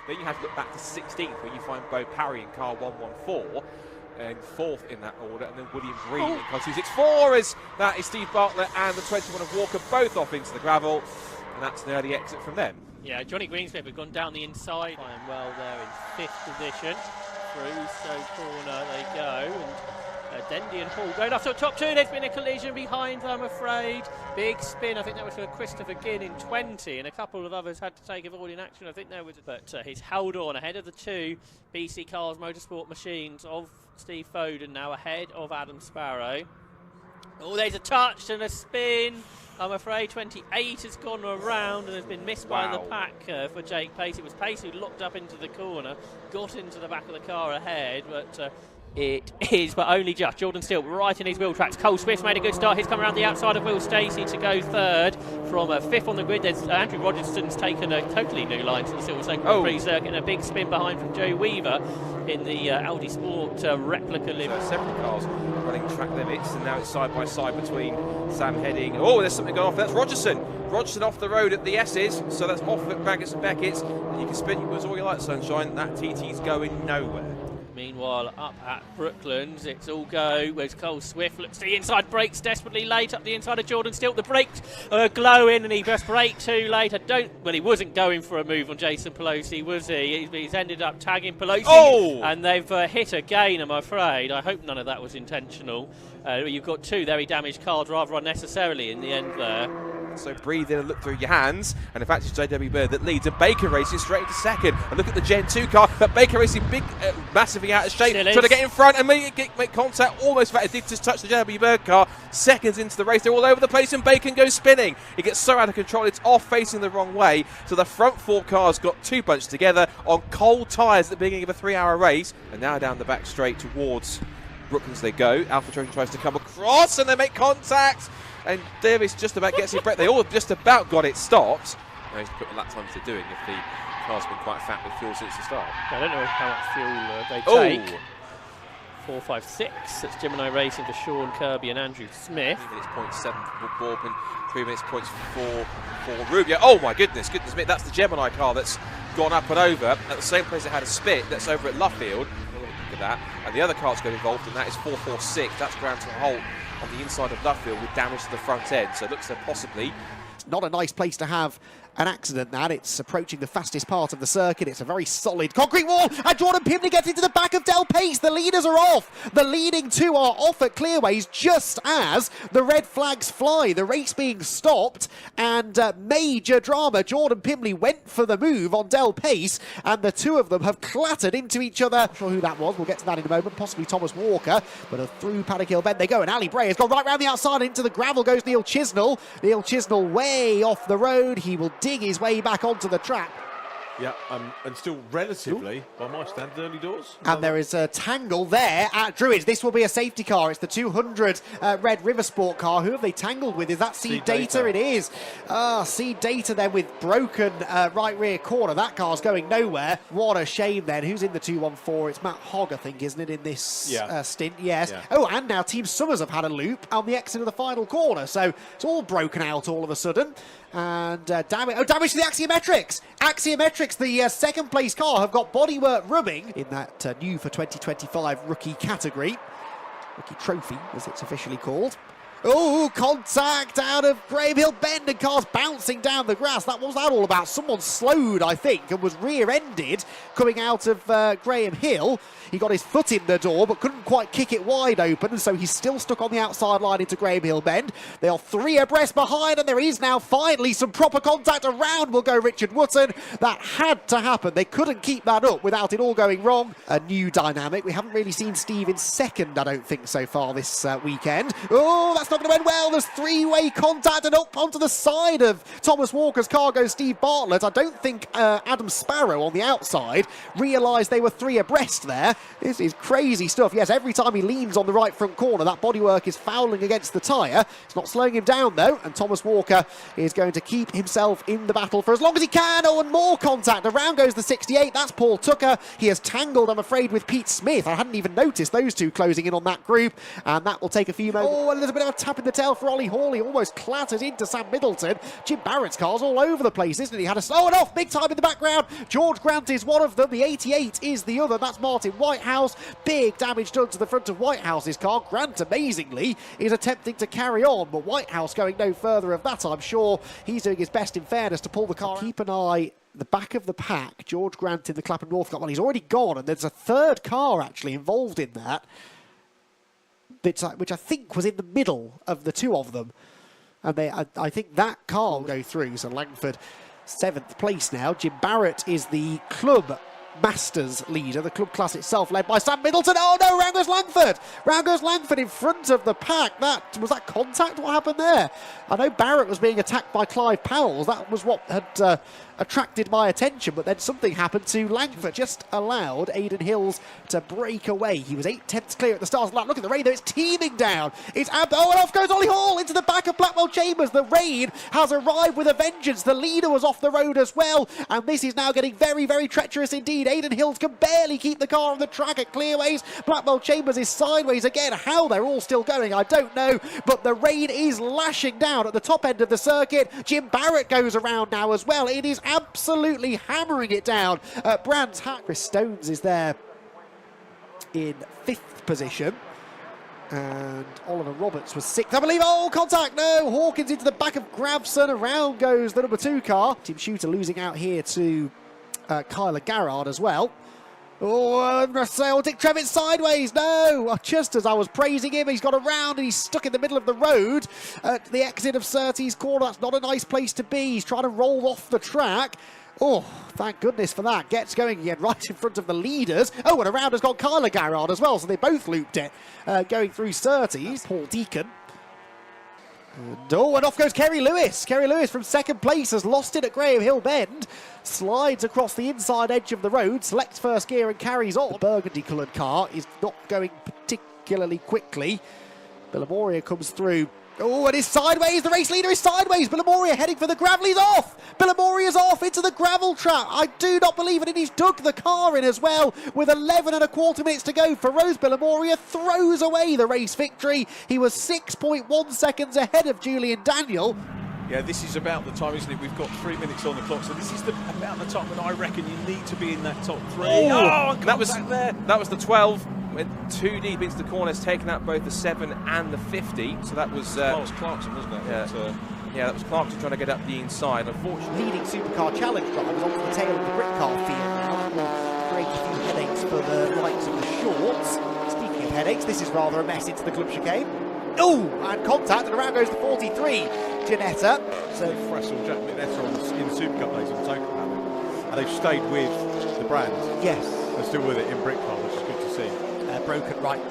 Then you have to look back to 16th, where you find Bo Parry in car 114. And 4th in that order, and then William Green in car 264, as that is Steve Bartlett and the 21 of Walker both off into the gravel, and that's an early exit from them. Yeah, Johnny Greensmith had gone down the inside, flying well there in 5th position. Through so corner they go, and Dendy and Hall going off to top 2. There's been a collision behind them, I'm afraid. Big spin, I think that was for Christopher Ginn in 20, and a couple of others had to take avoiding action. I think there was, but he's held on ahead of the 2 BC Cars Motorsport machines of Steve Foden, now ahead of Adam Sparrow. Oh, there's a touch and a spin. I'm afraid 28 has gone around and has been missed by the pack for Jake Pace. It was Pace who locked up into the corner, got into the back of the car ahead, but it is, but only just. Jordan Steele right in his wheel tracks. Cole Swift's made a good start. He's come around the outside of Will Stacey to go 3rd from 5th on the grid. There's Andrew Rogerson's taken a totally new line to the Silverstone Grand Prix circuit, and a big spin behind from Joe Weaver in the Audi Sport replica livery. Several cars running track limits, and now it's side by side between Sam Heading. Oh, there's something going off. That's Rogerson. Rogerson off the road at the S's, so that's off at Baggett and Beckett's. And you can spin your wheels all you like, Sunshine. That TT's going nowhere. Meanwhile, up at Brooklands, it's all go. Where's Cole Swift? Looks to the inside, brakes desperately late up the inside of Jordan Stilt. The brakes glowing, and he just braked too late. Well, he wasn't going for a move on Jason Pelosi, was he? He's ended up tagging Pelosi, and they've hit again, I'm afraid. I hope none of that was intentional. You've got 2 very damaged cars rather unnecessarily in the end there. So breathe in and look through your hands, and in fact it's JW Bird that leads, and Baker racing straight into 2nd. And look at the Gen 2 car, but Baker racing massively out of shape, trying to get in front and make contact. Almost, in fact, it did just touch the JW Bird car. Seconds into the race, they're all over the place, and Bacon goes spinning. It gets so out of control, it's off facing the wrong way. So the front 4 cars got 2 bunched together on cold tyres at the beginning of a 3-hour race, and now down the back straight towards Brooklands they go. Alpha Trojan tries to come across, and they make contact. And Davis just about gets his breath. They all just about got it stopped. Now he's put a lap time to doing if the car's been quite fat with fuel since the start. I don't know how much fuel they take. 4, 5, 6. That's Gemini Racing for Sean Kirby and Andrew Smith. 3 minutes 0.7 for Borbin, 3 minutes 0.4 for Rubio. Oh my goodness me, that's the Gemini car that's gone up and over at the same place it had a spit. That's over at Luffield. Look at that. And the other car's got involved, and that is 446. That's ground to a halt on the inside of Luffield with damage to the front end. So it looks like possibly not a nice place to have an accident, that. It's approaching the fastest part of the circuit. It's a very solid concrete wall, and Jordan Pimley gets into the back of Del Pace. The leaders are off. The leading 2 are off at Clearways just as the red flags fly. The race being stopped, and major drama. Jordan Pimley went for the move on Del Pace, and the 2 of them have clattered into each other. Not sure who that was. We'll get to that in a moment. Possibly Thomas Walker, but through Paddock Hill Bend they go, and Ali Bray has gone right round the outside. Into the gravel goes Neil Chisnell. Neil Chisnell way off the road. He will dig his way back onto the track. Yeah, and still relatively, by my standards, early doors. And there is a tangle there at Druids. This will be a safety car. It's the 200 Red River Sport car. Who have they tangled with? Is that Seed Data? It is. Seed Data then with broken right rear corner. That car's going nowhere. What a shame then. Who's in the 214? It's Matt Hogg, I think, isn't it, in this stint? Yes. Yeah. Oh, and now Team Summers have had a loop on the exit of the final corner. So it's all broken out all of a sudden. And damage to the Axiometrics. Axiometrics, the second place car, have got bodywork rubbing in that new for 2025 rookie category. Rookie trophy, as it's officially called. Oh, contact out of Graham Hill Bend, and cars bouncing down the grass. What was that all about? Someone slowed, I think, and was rear-ended coming out of Graham Hill. He got his foot in the door, but couldn't quite kick it wide open, and so he's still stuck on the outside line into Graham Hill Bend. They are 3 abreast behind, and there is now finally some proper contact. Around will go Richard Wootton. That had to happen. They couldn't keep that up without it all going wrong. A new dynamic. We haven't really seen Steve in second, I don't think, so far this weekend. Oh, that's not going to end well. There's 3-way contact, and up onto the side of Thomas Walker's car goes Steve Bartlett. I don't think Adam Sparrow on the outside realised they were 3 abreast there. This is crazy stuff. Yes, every time he leans on the right front corner, that bodywork is fouling against the tyre. It's not slowing him down, though, and Thomas Walker is going to keep himself in the battle for as long as he can. Oh, and more contact. Around goes the 68. That's Paul Tucker. He has tangled, I'm afraid, with Pete Smith. I hadn't even noticed those two closing in on that group, and that will take a few moments. Oh, a little bit of a tapping the tail for Ollie Hall. He almost clatters into Sam Middleton. Jim Barrett's car's all over the place, isn't he? Had a slow it off big time in the background. George Grant is one of them. The 88 is the other. That's Martin Whitehouse. Big damage done to the front of Whitehouse's car. Grant, amazingly, is attempting to carry on, but Whitehouse going no further of that. I'm sure he's doing his best, in fairness, to pull the car. Keep an eye the back of the pack. George Grant in the Clapham North Cup. Well, he's already gone, and there's a third car actually involved in that, which I think was in the middle of the two of them. And I think that car will go through. So Langford, 7th place now. Jim Barrett is the club Masters leader, the club class itself led by Sam Middleton. Oh no, round goes Langford! Round goes Langford in front of the pack. Was that contact? What happened there? I know Barrett was being attacked by Clive Powell. That was what had attracted my attention, but then something happened to Langford. Just allowed Aidan Hills to break away. He was 8/10 clear at the start of the lap. Look at the rain, though. It's teeming down. And off goes Ollie Hall into the back of Blackwell Chambers. The rain has arrived with a vengeance. The leader was off the road as well, and this is now getting very, very treacherous indeed. Aidan Hills can barely keep the car on the track at clearways. Blackwell Chambers is sideways again. How they're all still going, I don't know, but the rain is lashing down at the top end of the circuit. Jim Barrett goes around now as well. It is absolutely hammering it down at Brands Hatch. Chris Stones is there in 5th position, and Oliver Roberts was 6th, I believe. Oh, contact, no! Hawkins into the back of Gravson. Around goes the number 2 car. Tim Shooter losing out here to Kyler Garrard as well. Oh, and Dick Trevitt sideways. No, just as I was praising him, he's got around and he's stuck in the middle of the road at the exit of Surtees Corner. That's not a nice place to be. He's trying to roll off the track. Oh, thank goodness for that. Gets going again right in front of the leaders. Oh, and around has got Kyler Garrard as well, so they both looped it going through Surtees. Paul Deacon. And off goes Kerry Lewis. Kerry Lewis from 2nd place has lost it at Graham Hill Bend. Slides across the inside edge of the road, selects first gear and carries on. The burgundy coloured car is not going particularly quickly. Billamoria comes through. Oh, and it's sideways. The race leader is sideways. Billamoria heading for the gravel. He's off. Billamoria's off into the gravel trap. I do not believe it. And he's dug the car in as well with 11.25 minutes to go. Feroz Billamoria throws away the race victory. He was 6.1 seconds ahead of Julian Daniel. Yeah, this is about the time, isn't it? We've got 3 minutes on the clock, so this is about the time when I reckon you need to be in that top 3. Oh, that was the 12. Went too deep into the corners, taking out both the 7 and the 50. So that was Clarkson, wasn't it? Yeah. Yeah, that was Clarkson trying to get up the inside. Unfortunately, leading supercar challenge drivers onto the tail of the grit car field now. Will create a few headaches for the likes of the shorts. Speaking of headaches, this is rather a mess into the club chicane. Oh, and contact, and around goes the 43, Janetta. So Fressel, Jack McNetta in the Supercup days on Token, and they've stayed with the brand. Yes. They're still with it in brick car, which is good to see. Broken right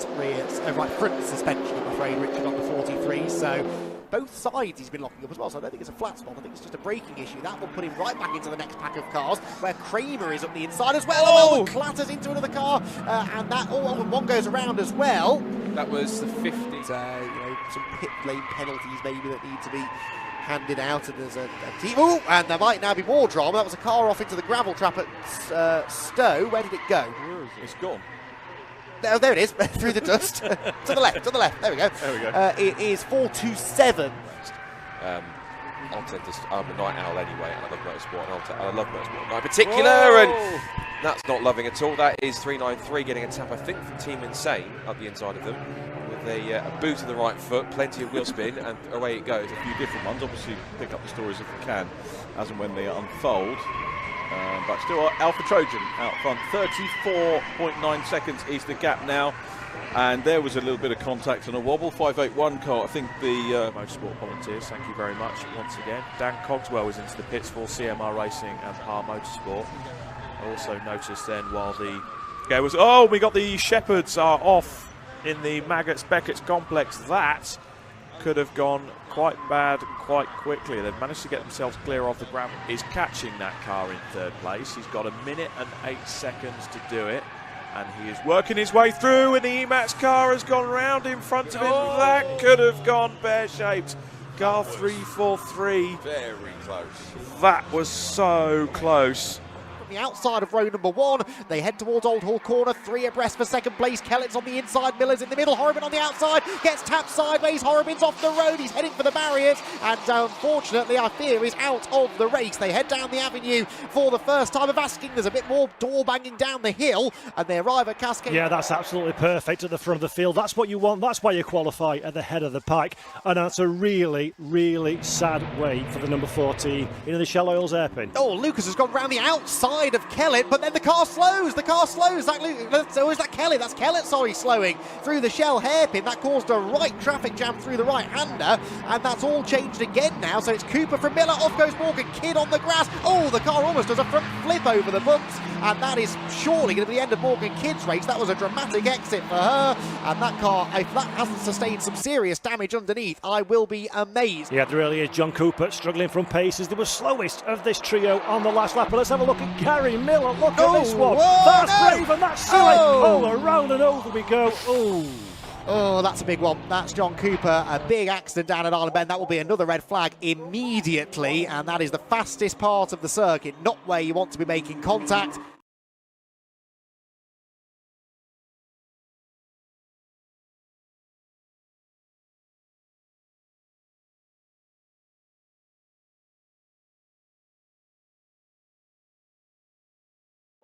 front suspension, I'm afraid, Richard, on the 43. So both sides he's been locking up as well. So I don't think it's a flat spot. I think it's just a braking issue. That will put him right back into the next pack of cars, where Kramer is up the inside as well. Oh, and clatters into another car, and that one goes around as well. That was the 50. Some pit lane penalties maybe that need to be handed out, and there's a team. Oh, and there might now be more drama. That was a car off into the gravel trap at Stowe. Where did it go? It's gone. Oh, there it is, through the dust. to the left, there we go. There we go. It is 427. I'll tend to, I'm a night owl anyway, and I love motorsport, and I love motorsport in particular, and that's not loving at all. That is 393 getting a tap, I think, from Team Insane up the inside of them, with a boot to the right foot, plenty of wheel spin, and away it goes. A few different ones, obviously pick up the stories if you can, as and when they unfold. But still Alpha Trojan out front. 34.9 seconds is the gap now, and there was a little bit of contact on a wobble. 581 car, I think the motorsport volunteers, thank you very much once again. Dan Cogswell was into the pits for CMR Racing and Par Motorsport. I also noticed then while we got the Shepherds are off in the Maggots Beckett's complex. That could have gone quite bad quite quickly. They've managed to get themselves clear off the gravel. He's catching that car in 3rd place. He's got 1 minute and 8 seconds to do it, and he is working his way through, and the EMAX car has gone round in front of him. That could have gone pear-shaped. Car 343. very close. That was so close. from the outside of row number 1. They head towards Old Hall Corner, 3 abreast for second place. Kellett's on the inside, Miller's in the middle, Horrobin on the outside, gets tapped sideways, Horrobin's off the road, he's heading for the barriers, and unfortunately I fear is out of the race. They head down the avenue for the first time of asking. There's a bit more door banging down the hill, and they arrive at Cascade. Yeah, that's absolutely perfect at the front of the field. That's what you want. That's why you qualify at the head of the pack. And that's a really, really sad way for the number 14 in the Shell Oils hairpin. Oh, Lucas has gone round the outside of Kellett, but then the car slows. The car slows. Is that Kellett? That's Kellett, sorry, slowing through the Shell hairpin. That caused a right traffic jam through the right-hander, and that's all changed again now. So it's Cooper from Miller. Off goes Morgan Kidd on the grass. Oh, the car almost does a front flip over the bumps, and that is surely going to be the end of Morgan Kidd's race. That was a dramatic exit for her, and that car, if that hasn't sustained some serious damage underneath, I will be amazed. Yeah, there really is. John Cooper struggling from paces. They were slowest of this trio on the last lap. But let's have a look at Gary Miller. Look at this one. That's brave and that's silly. Oh, around and over we go. Oh, that's a big one. That's John Cooper. A big accident down at Island Bend. That will be another red flag immediately, and that is the fastest part of the circuit, not where you want to be making contact.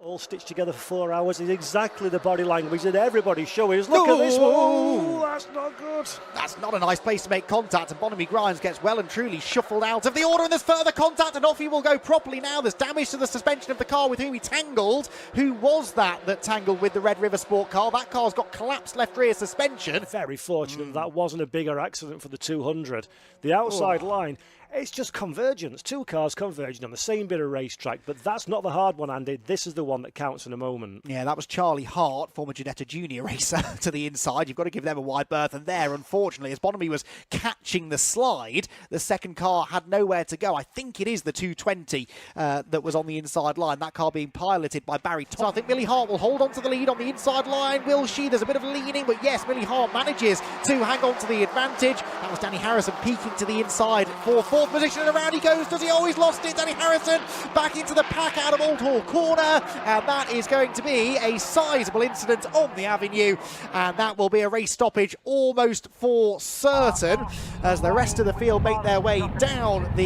All stitched together for 4 hours is exactly the body language that everybody's showing us. Look at this one. Oh, that's not good. That's not a nice place to make contact, and Bonamy Grimes gets well and truly shuffled out of the order, and there's further contact, and off he will go properly now. There's damage to the suspension of the car with whom he tangled. Who was that tangled with the Red River Sport car? That car's got collapsed left rear suspension. Very fortunate that wasn't a bigger accident for the 200. The outside line, it's just convergence. 2 cars converging on the same bit of racetrack, but that's not the hard one, Andy. This is the one that counts in a moment. Yeah, that was Charlie Hart, former Ginetta Junior racer, to the inside. You've got to give them a wide berth, and there, unfortunately, as Bonamy was catching the slide, the second car had nowhere to go. I think it is the 220 that was on the inside line, that car being piloted by Barry Thompson. So I think Millie Hart will hold on to the lead on the inside line. Will she? There's a bit of leaning, but yes, Millie Hart manages to hang on to the advantage. That was Danny Harrison peeking to the inside for fourth position, and around he goes. Does he? Oh, he's lost it. Danny Harrison back into the pack out of Old Hall Corner, and that is going to be a sizable incident on the avenue, and that will be a race stoppage almost for certain as the rest of the field make their way down the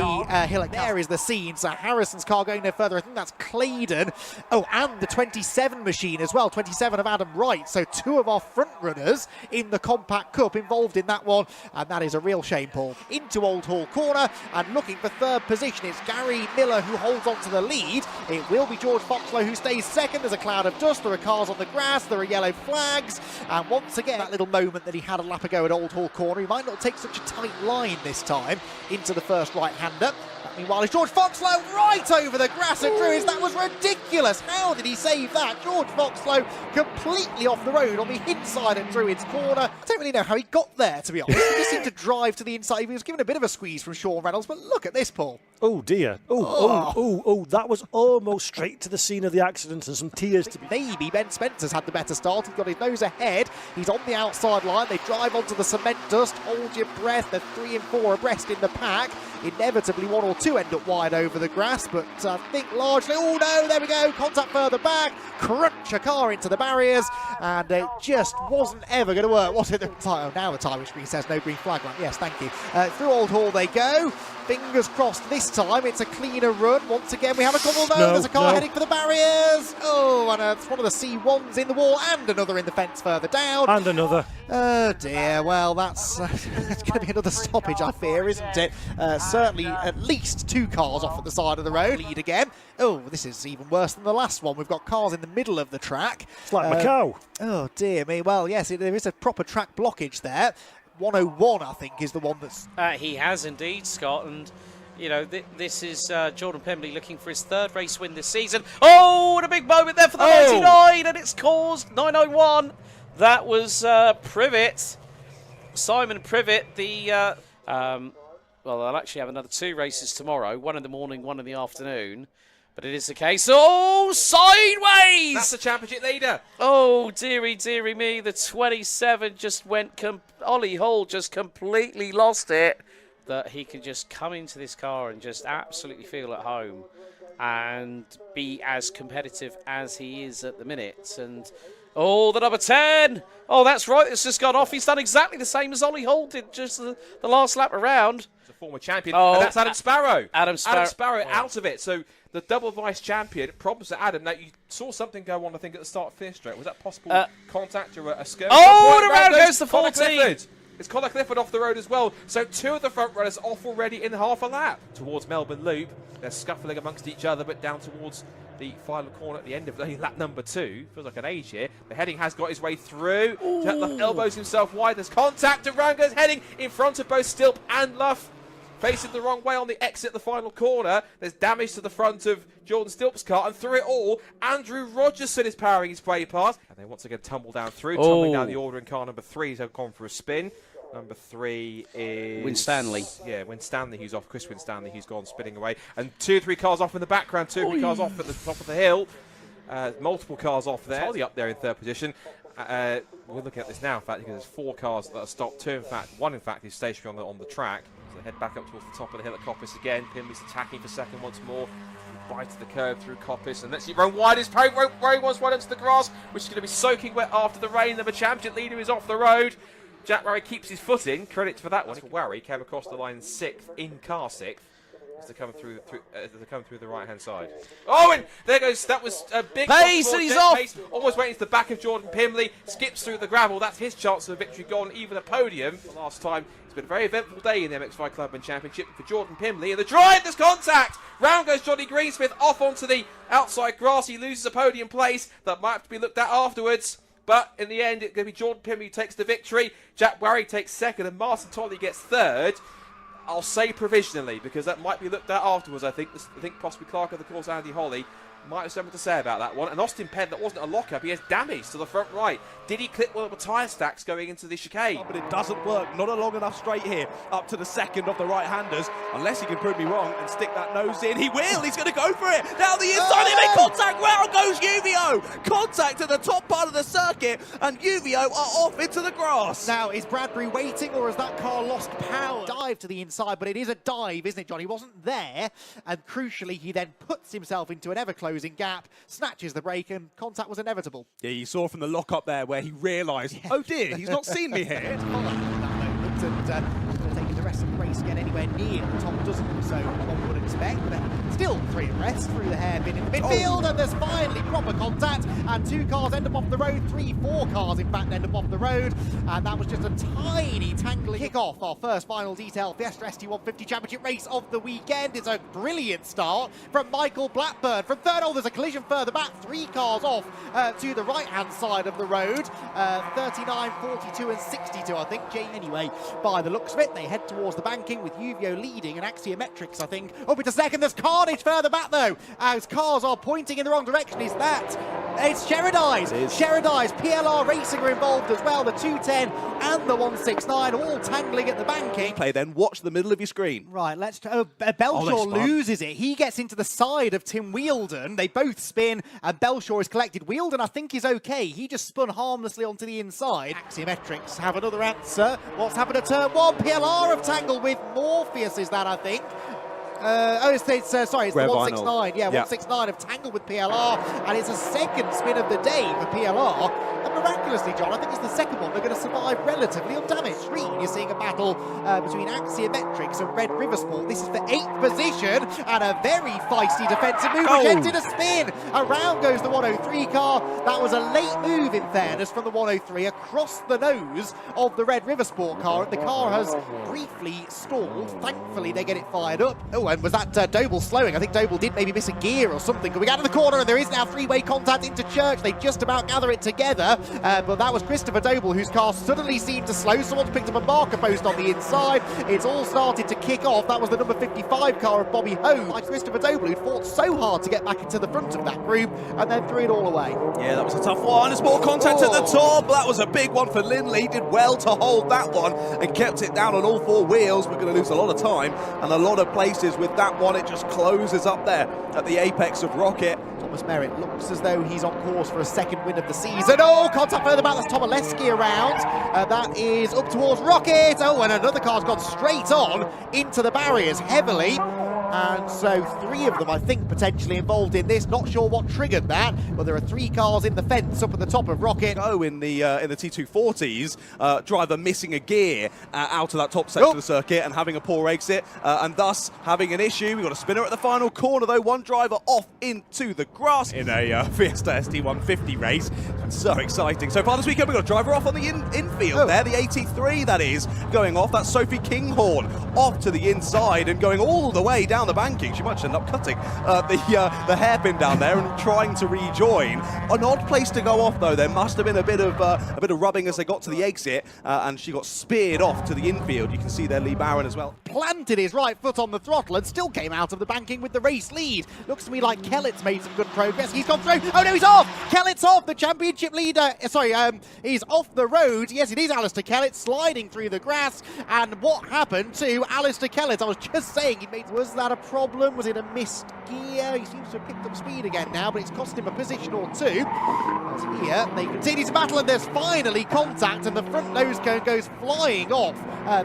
hillock. There is the scene. So Harrison's car going no further. I think that's Claydon. Oh, and the 27 machine as well. 27 of Adam Wright. So 2 of our front runners in the Compact Cup involved in that one, and that is a real shame, Paul. Into Old Hall Corner, and looking for third position, it's Gary Miller who holds on to the lead. It will be George Foxlow who stays second. There's a cloud of dust, there are cars on the grass, there are yellow flags, and once again that little moment that he had a lap ago at Old Hall Corner, he might not take such a tight line this time into the first right-hander. Meanwhile, it's George Foxlow right over the grass at Druids. That was ridiculous. How did he save that? George Foxlow completely off the road on the inside at Druids Corner. I don't really know how he got there, to be honest. He just seemed to drive to the inside. He was given a bit of a squeeze from Sean Reynolds, but look at this, Paul. Oh dear. That was almost straight to the scene of the accident and some tears to be. Maybe Ben Spencer's had the better start. He's got his nose ahead. He's on the outside line. They drive onto the cement dust. Hold your breath. They're 3 and 4 abreast in the pack. Inevitably 1 or 2 end up wide over the grass, but I think largely, oh no, there we go, contact further back, crunch a car into the barriers, and it just wasn't ever going to work, was it? Now the timing screen says no green flag lamp. Yes, thank you. Through Old Hall they go. Fingers crossed this time it's a cleaner run. Once again we have a couple of those. There's a car heading for the barriers. Oh, and it's one of the C1s in the wall, and another in the fence further down. And another. Oh dear, well that's it's going to be another stoppage, I fear, isn't it? Certainly at least 2 cars off at the side of the road. Lead again. Oh, this is even worse than the last one. We've got cars in the middle of the track. It's like Macau. Oh dear me. Well, yes, there is a proper track blockage there. 101, I think, is the one that's... He has indeed, Scott, and you know, this is Jordan Pemberley looking for his 3rd race win this season. Oh, and a big moment there for the 99, and it's caused 901. That was Privet, Simon Privet. Well, they'll actually have another 2 races tomorrow, 1 in the morning, 1 in the afternoon. But it is the case. Oh, sideways! That's the championship leader. Oh, dearie me. The 27 just went... Ollie Hall just completely lost it. That he can just come into this car and just absolutely feel at home. and be as competitive as he is at the minute. And oh, the number 10. Oh, that's right. It's just gone off. He's done exactly the same as Ollie Holt did just the last lap around. He's a former champion. Oh, and that's Adam Sparrow. Adam Sparrow out of it. So the double vice champion. Problems to Adam. Now, you saw something go on, I think, at the start of Fifth Straight. Was that possible contact or a skirt? Oh, and around goes the 14. It's Connor Clifford off the road as well. So 2 of the front runners off already in half a lap. Towards Melbourne Loop. They're scuffling amongst each other, but down towards the final corner at the end of lap number 2. Feels like an age here. The heading has got his way through. Luff elbows himself wide. There's contact. Around goes heading in front of both Stilp and Luff. Facing the wrong way on the exit, the final corner. There's damage to the front of Jordan Stilp's car, and through it all, Andrew Rogerson is powering his brake pass. And they once again tumble down through, tumbling down the order in car number 3. He's gone for a spin. Number 3 is Winstanley. Yeah, Winstanley, who's off. Chris Winstanley, who's gone spinning away. And 2 or 3 cars off in the background, 2 or 3 cars off at the top of the hill. Multiple cars off there. Holly up there in 3rd position. We're looking at this now, in fact, because there's 4 cars that are stopped. 2, in fact, 1, in fact, is stationary on the track. So they head back up towards the top of the hill at Coppice again. Pimley's attacking for 2nd once more. Bite of the curve through Coppice, and let's see, run wide is Perry wants right into the grass, which is going to be soaking wet after the rain. The champion leader is off the road. Jack Warry keeps his footing. Credit for that one. Warry came across the line 6th in car 6th. As they come through the right-hand side. Oh, and there goes. That was a big pace, and he's off. Pace, almost went into the back of Jordan Pimley. Skips through the gravel. That's his chance of a victory gone. Even a podium. Last time. It's been a very eventful day in the MX-5 Clubman Championship for Jordan Pimley. And the drive, there's contact. Round goes Johnny Greensmith off onto the outside grass. He loses a podium place. That might have to be looked at afterwards. But in the end, it's going to be Jordan Pimley who takes the victory. Jack Warry takes 2nd, and Martin Tolley gets 3rd. I'll say provisionally, because that might be looked at afterwards, I think. Possibly Clark of the course, Andy Holly, might have something to say about that one. And Austin Penn, that wasn't a lock-up. He has damage to the front right. Did he clip one of the tyre stacks going into the chicane? But it doesn't work. Not a long enough straight here up to the 2nd of the right-handers. Unless he can prove me wrong and stick that nose in. He will. He's going to go for it. Down the inside. They make contact. Where goes Uvio? Contact at the top part of the circuit. And Uvio are off into the grass. Now, is Bradbury waiting, or has that car lost power? Dive to the inside, but it is a dive, isn't it, John? He wasn't there. And crucially, he then puts himself into an ever-closing gap, snatches the brake, and contact was inevitable. Yeah, you saw from the lock-up there where he realised, oh dear, he's not seen me here. Taking the rest of the race again anywhere near the top dozen, so one would expect, but still 3 abreast through the hairpin in the midfield, and there's finally proper contact, and 2 cars end up off the road, 4 cars in fact end up off the road, and that was just a tiny tangling kick-off our first final detail Fiesta ST150 Championship race of the weekend. It's a brilliant start from Michael Blackburn. From 3rd, oh, there's a collision further back, 3 cars off to the right-hand side of the road, 39, 42 and 62, I think. Anyway, by the looks of it, they head towards the banking with Uvio leading and Axiometrics, I think, up into 2nd. There's carnage further back, though, as cars are pointing in the wrong direction. Is that? It's Sherrodice. Sherrodice, PLR Racing are involved as well. The 210 and the 169 all tangling at the banking. Play then, watch the middle of your screen. Right, let's... Belshaw loses it. He gets into the side of Tim Wheeldon. They both spin, and Belshaw is collected. Wheeldon, I think, is okay. He just spun harmlessly onto the inside. Axiometrics have another answer. What's happened at turn 1? PLR have tangled with Morpheus, is that, I think. It's the 169. Yeah, 169 have tangled with PLR, and it's a 2nd spin of the day for PLR. And miraculously, John, I think it's the 2nd one. They're going to survive relatively undamaged. Screen, you're seeing a battle between Axiometrics and Red River Sport. This is for 8th position, and a very feisty defensive move. Rejected a spin. Around goes the 103 car. That was a late move, in fairness, from the 103 across the nose of the Red River Sport car. And the car has briefly stalled. Thankfully, they get it fired up. Oh, and was that Doble slowing? I think Doble did maybe miss a gear or something. Coming out of the corner, and there is now 3-way contact into Church. They just about gather it together, but that was Christopher Doble, whose car suddenly seemed to slow. Someone's picked up a marker post on the inside. It's all started to kick off. That was the number 55 car of Bobby Home. Like Christopher Doble, who'd fought so hard to get back into the front of that group, and then threw it all away. Yeah, that was a tough one. There's more contact at the top. That was a big one for Lindley. He did well to hold that one and kept it down on all 4 wheels. We're going to lose a lot of time and a lot of places with that one. It just closes up there at the apex of Rocket. Thomas Merritt looks as though he's on course for a 2nd win of the season. Oh, contact further back. That's Tom Oleski around. That is up towards Rocket. Oh, and another car's gone straight on into the barriers heavily. And so 3 of them, I think, potentially involved in this. Not sure what triggered that, but there are 3 cars in the fence up at the top of Rocket. Oh, in the T240s, driver missing a gear out of that top section of the circuit and having a poor exit, and thus having an issue. We've got a spinner at the final corner, though. 1 driver off into the grass in a Fiesta ST150 race. It's so exciting. So far this weekend, we've got a driver off on the infield there, the 83 that is, going off. That's Sophie Kinghorn off to the inside and going all the way down the banking. She might end up cutting the hairpin down there and trying to rejoin. An odd place to go off, though. There must have been a bit of rubbing as they got to the exit, and she got speared off to the infield. You can see there Lee Barron as well. Planted his right foot on the throttle and still came out of the banking with the race lead. Looks to me like Kellett's made some good progress. He's gone through. Oh no, he's off! Kellett's off! The championship leader, he's off the road. Yes, it is Alistair Kellett sliding through the grass. And what happened to Alistair Kellett? I was just saying, was that a problem? Was it a missed gear? He seems to have picked up speed again now, but it's cost him a position or 2. As here, they continue to battle, and there's finally contact, and the front nose cone goes flying off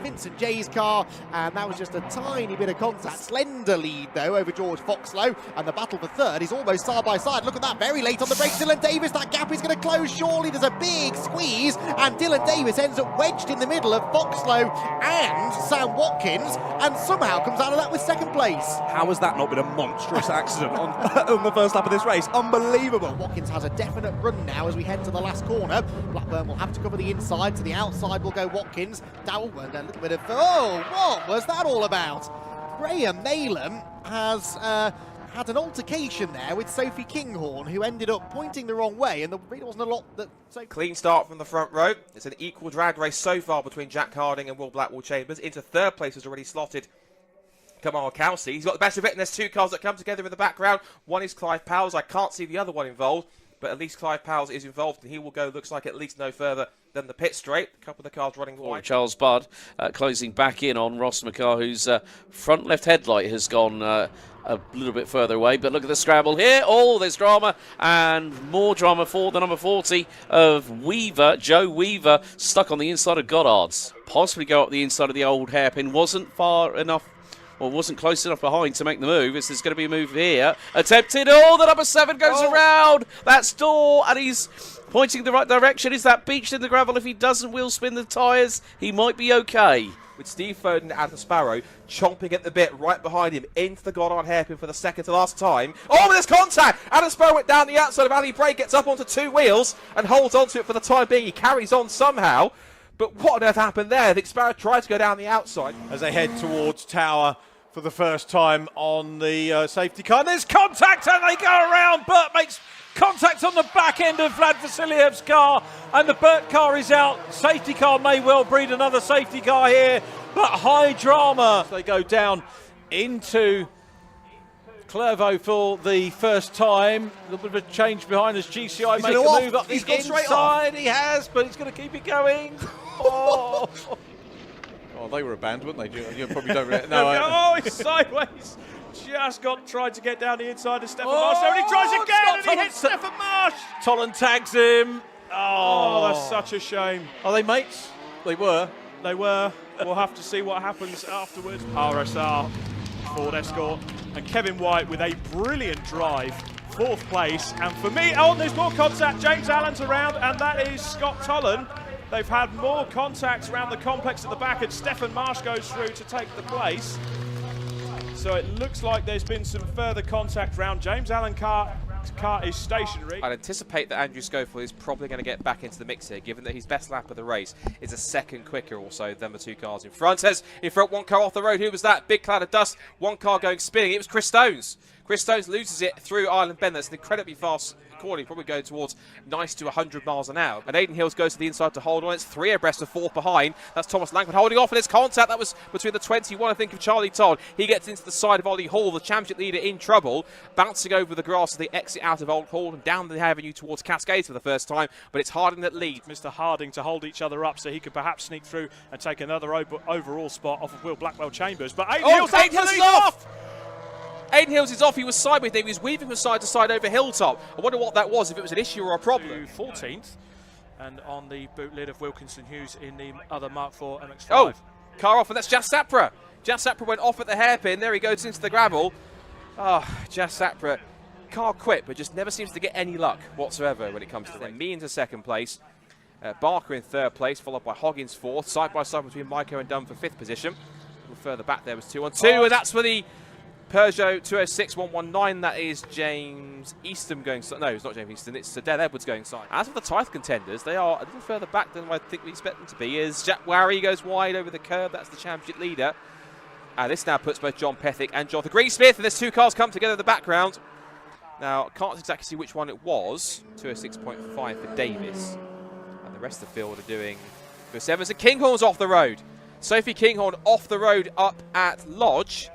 Vincent Jay's car, and that was just a tiny bit of contact. Slender lead, though, over George Foxlow, and the battle for 3rd is almost side by side. Look at that, very late on the brakes. Dylan Davis, that gap is going to close, surely. There's a big squeeze, and Dylan Davis ends up wedged in the middle of Foxlow and Sam Watkins, and somehow comes out of that with 2nd place. How has that not been a monstrous accident on the first lap of this race? Unbelievable. Watkins has a definite run now as we head to the last corner. Blackburn will have to cover the inside, to the outside will go Watkins. Dowell, a little bit of... Oh, what was that all about? Graham Naylam has had an altercation there with Sophie Kinghorn, who ended up pointing the wrong way, and there really wasn't a lot that... Clean start from the front row. It's an equal drag race so far between Jack Harding and Will Blackwell Chambers. Into 3rd place is already slotted Kamal Kelsey. He's got the best of it, and there's 2 cars that come together in the background. One is Clive Powers. I can't see the other one involved, but at least Clive Powers is involved, and he will go, looks like, at least no further than the pit straight. A couple of the cars running wide. Charles Budd closing back in on Ross McCarr, whose front left headlight has gone a little bit further away. But look at the scramble here. Oh, there's drama, and more drama for the number 40 of Weaver, Joe Weaver, stuck on the inside of Goddard's. Possibly go up the inside of the old hairpin. Wasn't far enough. Well, wasn't close enough behind to make the move. There's going to be a move here. Attempted. Oh, the number 7 goes around. That's Dorr, and he's pointing the right direction. Is that beached in the gravel? If he doesn't wheel spin the tyres, he might be okay. With Steve Foden and Adam Sparrow chomping at the bit right behind him into the Goddard hairpin for the 2nd to last time. Oh, there's contact! Adam Sparrow went down the outside of Ali Bray, gets up onto 2 wheels and holds onto it for the time being. He carries on somehow. But what on earth happened there? I think Sparrow tried to go down the outside. As they head towards Tower for the first time on the safety car. There's contact and they go around. Burt makes contact on the back end of Vlad Vasiliev's car, and the Burt car is out. Safety car may well breed another safety car here, but high drama. They go down into Clervaux for the first time. A little bit of a change behind as GCI make a move up the inside. He has, but he's going to keep it going. Oh. Oh, they were a band, weren't they? You probably don't really... No, it's sideways. Just tried to get down the inside of Stefan Marsh. There, and he tries again, and he hits Stefan Marsh. Tolan tags him. Oh, that's such a shame. Are they mates? They were. They were. We'll have to see what happens afterwards. RSR, Ford Escort, and Kevin White with a brilliant drive. 4th place. And for me, there's more contact. James Allen's around, and that is Scott Tolan. They've had more contacts around the complex at the back, and Stefan Marsh goes through to take the place. So it looks like there's been some further contact round. James Allen car is stationary. I'd anticipate that Andrew Schofield is probably going to get back into the mix here, given that his best lap of the race is a 2nd quicker or so than the 2 cars in front. Says in front, 1 car off the road. Who was that? Big cloud of dust. 1 car going spinning. It was Chris Stones. Chris Stones loses it through Island Bend. That's an incredibly fast corner, probably going towards 90 to 100 miles an hour. And Aidan Hills goes to the inside to hold on. It's 3 abreast of 4th behind. That's Thomas Langford holding off, and it's contact. That was between the 21, I think, of Charlie Todd. He gets into the side of Ollie Hall, the championship leader, in trouble, bouncing over the grass as they exit out of Old Hall and down the avenue towards Cascades for the first time. But it's Harding that leads. Mr. Harding to hold each other up so he could perhaps sneak through and take another overall spot off of Will Blackwell Chambers. But Aidan Hills is off! Aidan Hills is off. He was sideways there. He was weaving from side to side over Hilltop. I wonder what that was, if it was an issue or a problem. 14th, and on the boot lid of Wilkinson Hughes in the other Mark IV MX-5. Oh, car off, and that's Jas Sapra. Jas Sapra went off at the hairpin. There he goes into the gravel. Oh, Jas Sapra, car quick, but just never seems to get any luck whatsoever when it comes to them. Me into second place. Barker in third place, followed by Hoggins fourth. Side by side between Maiko and Dunn for fifth position. A little further back there was 2-on-2, and that's for the Peugeot 206 119. That is James Easton going. No, it's not James Easton. It's Dale Edwards going side. As for the title contenders, they are a little further back than I think we expect them to be. As Jack Warry goes wide over the curb, that's the championship leader. And this now puts both John Pethick and Jonathan Greensmith, and there's two cars come together in the background. Now, can't exactly see which one it was. 206.5 for Davis. And the rest of the field are doing Chris Evans, and Kinghorn's off the road. Sophie Kinghorn off the road up at Lodge.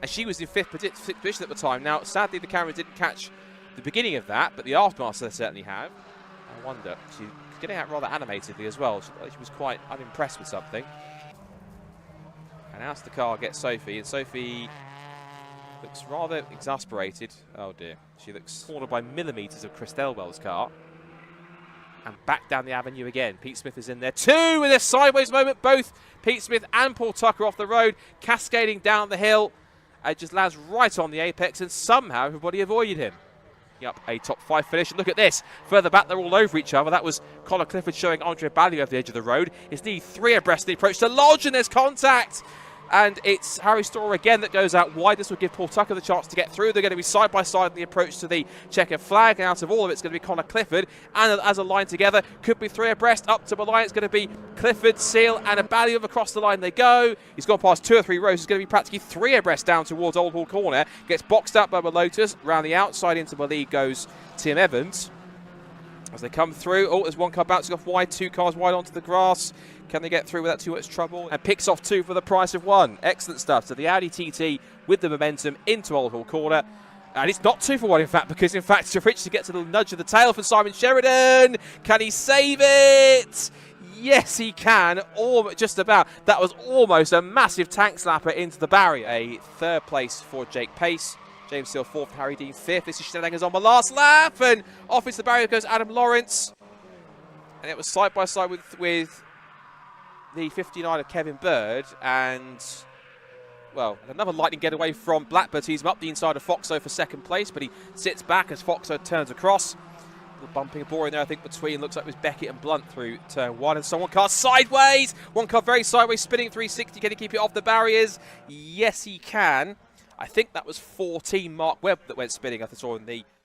And she was in fifth position at the time. Now, sadly, the camera didn't catch the beginning of that, but the aftermath they certainly have. I wonder. She's getting out rather animatedly as well. She was quite unimpressed with something. And as the car gets Sophie, and Sophie looks rather exasperated. Oh dear. She looks cornered by millimetres of Chris Delwell's car. And back down the avenue again. Pete Smith is in there too in a sideways moment. Both Pete Smith and Paul Tucker off the road, cascading down the hill. It just lands right on the apex, and somehow everybody avoided him. Yep, a top 5 finish. And look at this. Further back, they're all over each other. That was Conor Clifford showing Andre Balliot over the edge of the road. It's nearly 3 abreast the approach to Lodge, and there's contact. And it's Harry Storer again that goes out wide. This will give Paul Tucker the chance to get through. They're going to be side by side in the approach to the checkered flag. And out of all of it, it's going to be Conor Clifford. And as a line together, could be 3 abreast. Up to Balliot, it's going to be Clifford, Seal, and a Balliot across the line they go. He's gone past 2 or 3 rows. It's going to be practically 3 abreast down towards Old Hall Corner. Gets boxed up by Lotus. Round the outside into the lead goes Tim Evans. As they come through, oh, there's one car bouncing off wide, 2 cars wide onto the grass. Can they get through without too much trouble? And picks off 2 for the price of 1. Excellent stuff. So the Audi TT with the momentum into Old Hall Corner. And it's not 2 for 1, in fact, because, in fact, Richard gets a little nudge of the tail for Simon Sheridan. Can he save it? Yes, he can. Just about. That was almost a massive tank slapper into the barrier. A 3rd place for Jake Pace. James Seal 4th, Harry Dean 5th. This is Schnellingers on the last lap, and off into the barrier goes Adam Lawrence. And it was side by side with the 59 of Kevin Bird, and, well, another lightning getaway from Blackbird. He's up the inside of Foxo for 2nd place, but he sits back as Foxo turns across. A little bumping and boring there, I think, between, looks like it was Beckett and Blunt through turn 1, and someone car sideways. One car very sideways, spinning 360. Can he keep it off the barriers? Yes, he can. I think that was 14 Mark Webb that went spinning, I saw in the